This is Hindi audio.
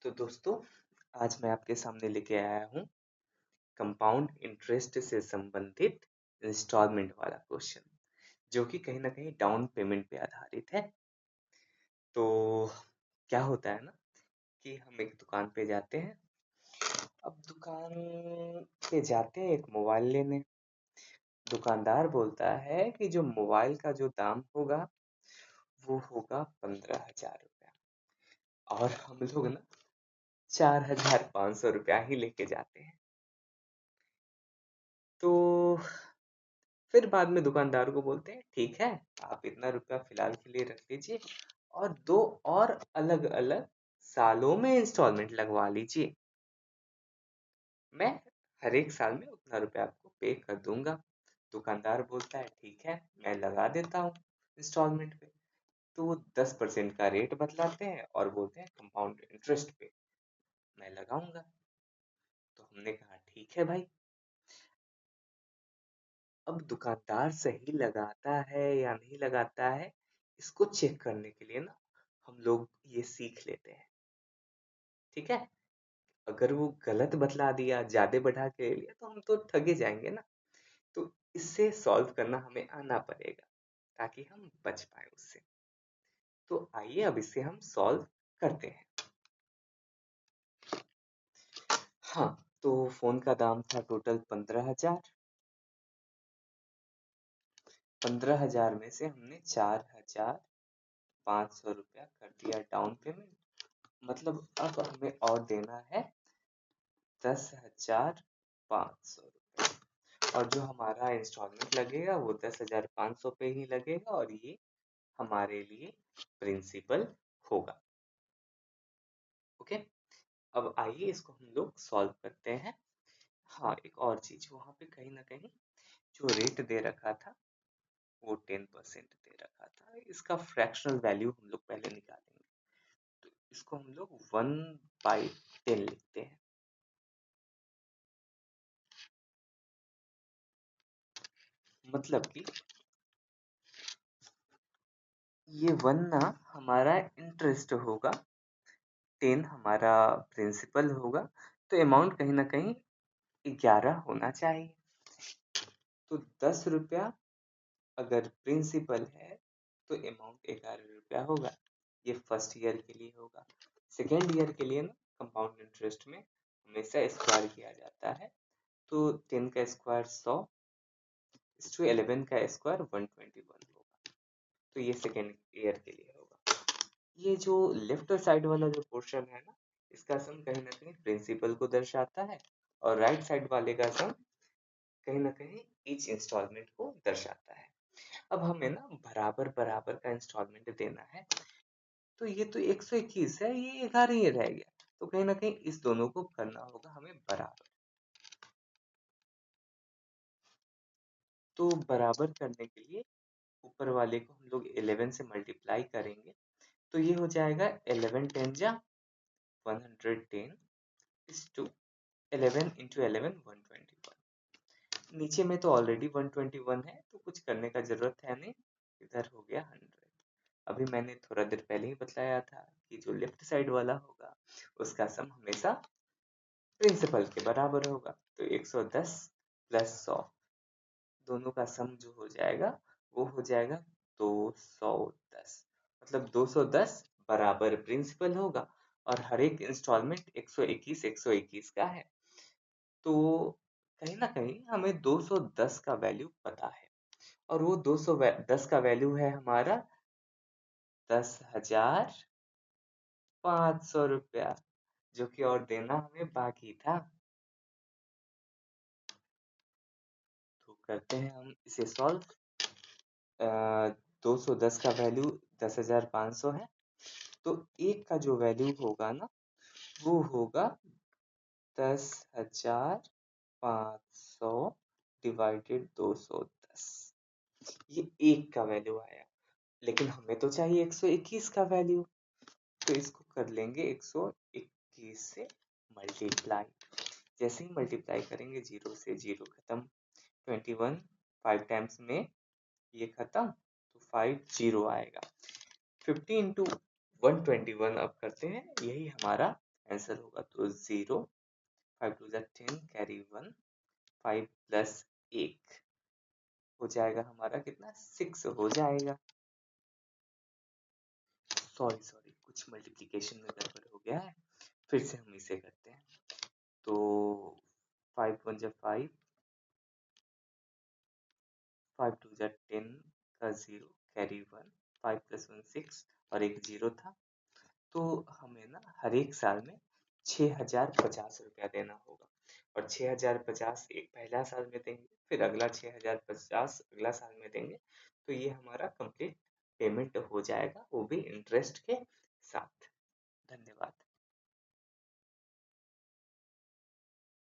तो दोस्तों, आज मैं आपके सामने लेके आया हूँ कंपाउंड इंटरेस्ट से संबंधित इंस्टॉलमेंट वाला क्वेश्चन, जो कि कहीं ना कहीं डाउन पेमेंट पे आधारित है। तो क्या होता है ना कि हम एक दुकान पे जाते हैं। अब दुकान पे जाते हैं एक मोबाइल लेने। दुकानदार बोलता है कि जो मोबाइल का जो दाम होगा वो होगा 15,000 रुपया, और हम लोग ना 4,500 रुपया ही लेके जाते हैं। तो फिर बाद में दुकानदार को बोलते हैं, ठीक है, आप इतना रुपया फिलहाल के लिए रख लीजिए और दो और अलग अलग सालों में इंस्टॉलमेंट लगवा लीजिए। मैं हर एक साल में उतना रुपया आपको पे कर दूंगा। दुकानदार बोलता है, ठीक है, मैं लगा देता हूँ इंस्टॉलमेंट पे। तो वो 10% का रेट बतलाते हैं और बोलते हैं कंपाउंड इंटरेस्ट पे मैं लगाऊंगा। तो हमने कहा, ठीक है भाई। अब दुकानदार सही लगाता है या नहीं लगाता है, इसको चेक करने के लिए ना हम लोग ये सीख लेते हैं। ठीक है, अगर वो गलत बतला दिया, ज्यादा बढ़ा के ले लिया, तो हम तो ठगे जाएंगे ना। तो इससे सॉल्व करना हमें आना पड़ेगा ताकि हम बच पाए उससे। तो आइए अब इसे हम सॉल्व करते हैं। हाँ, तो फोन का दाम था टोटल 15,000। 15,000 में से हमने 4,500 रुपया कर दिया डाउन पेमेंट। मतलब अब हमें और देना है 10,500 रुपये, और जो हमारा इंस्टॉलमेंट लगेगा वो 10,500 पे ही लगेगा, और ये हमारे लिए प्रिंसिपल होगा। ओके, अब आइए इसको हम लोग सॉल्व करते हैं। हाँ, एक और चीज, वहां पे कहीं ना कहीं जो रेट दे रखा था वो 10% दे रखा था। इसका फ्रैक्शनल वैल्यू हम लोग पहले निकालेंगे। तो इसको हम लोग 1/10 लिखते हैं। मतलब कि ये 1 ना हमारा इंटरेस्ट होगा, 10 हमारा प्रिंसिपल होगा। तो अमाउंट कहीं ना कहीं 11 होना चाहिए। तो 10 रुपया अगर प्रिंसिपल है तो अमाउंट 11 रुपया होगा। ये फर्स्ट ईयर के लिए होगा। सेकेंड ईयर के लिए ना कंपाउंड इंटरेस्ट में हमेशा स्क्वायर किया जाता है। तो 10 का स्क्वायर 100, 11 का स्क्वायर 121 होगा। तो ये सेकेंड ईयर के लिए होगा। ये जो लेफ्ट साइड वाला जो पोर्शन है ना, इसका सम कहीं ना कहीं प्रिंसिपल को दर्शाता है, और राइट साइड वाले का सम कहीं ना कहीं ईच इंस्टॉलमेंट को दर्शाता है। अब हमें ना बराबर बराबर का इंस्टॉलमेंट देना है। तो ये तो 121 है, ये 11 ही रह गया। तो कहीं ना कहीं इस दोनों को करना होगा हमें बराबर। तो बराबर करने के लिए ऊपर वाले को हम लोग 11 से मल्टीप्लाई करेंगे। तो ये हो जाएगा 11 10 जा 110 इज टू 11 इंटू 11 121। नीचे में तो ऑलरेडी 121 है, तो कुछ करने का जरूरत है नहीं। इधर हो गया 100। अभी मैंने थोड़ा देर पहले ही बताया था कि जो लेफ्ट साइड वाला होगा उसका सम हमेशा प्रिंसिपल के बराबर होगा। तो 110 प्लस 100, दोनों का सम जो हो जाएगा वो हो जाएगा 210। मतलब 210 बराबर प्रिंसिपल होगा, और हर एक इंस्टॉलमेंट 121 121 का है। तो कहीं ना कहीं हमें 210 का वैल्यू पता है, और वो 210 का वैल्यू है हमारा 10,500 रुपया, जो कि और देना हमें बाकी था। तो करते हैं हम इसे सॉल्व। 210 का वैल्यू 10,500 है। तो एक का जो वैल्यू होगा ना वो होगा 10,500 डिवाइडेड 210। ये एक का वैल्यू आया, लेकिन हमें तो चाहिए 121 का वैल्यू। तो इसको कर लेंगे 121 से मल्टीप्लाई। जैसे ही मल्टीप्लाई करेंगे, जीरो से जीरो खत्म, 21 5 टाइम्स में ये खत्म, तो 5 जीरो आएगा। 50 इंटू 121 अब करते हैं, यही हमारा आंसर होगा तो 0, 5 टू ज़ा 10 कैरी 1, 5 प्लस 1 हो जाएगा हमारा कितना, 6 हो जाएगा। सॉरी कुछ मल्टीप्लिकेशन में गड़बड़ हो गया है, फिर से हम इसे करते हैं। तो 5 1 जा 5, 5 टू जा 10 का 0 कैरी 1, 5 प्लस 1 6 और एक 0 था। तो हमें ना हर एक साल में 6050 रुपया देना होगा, और 6050 एक पहला साल में देंगे, फिर अगला 6050 अगला साल में देंगे। तो ये हमारा कंप्लीट पेमेंट हो जाएगा, वो भी इंटरेस्ट के साथ। धन्यवाद।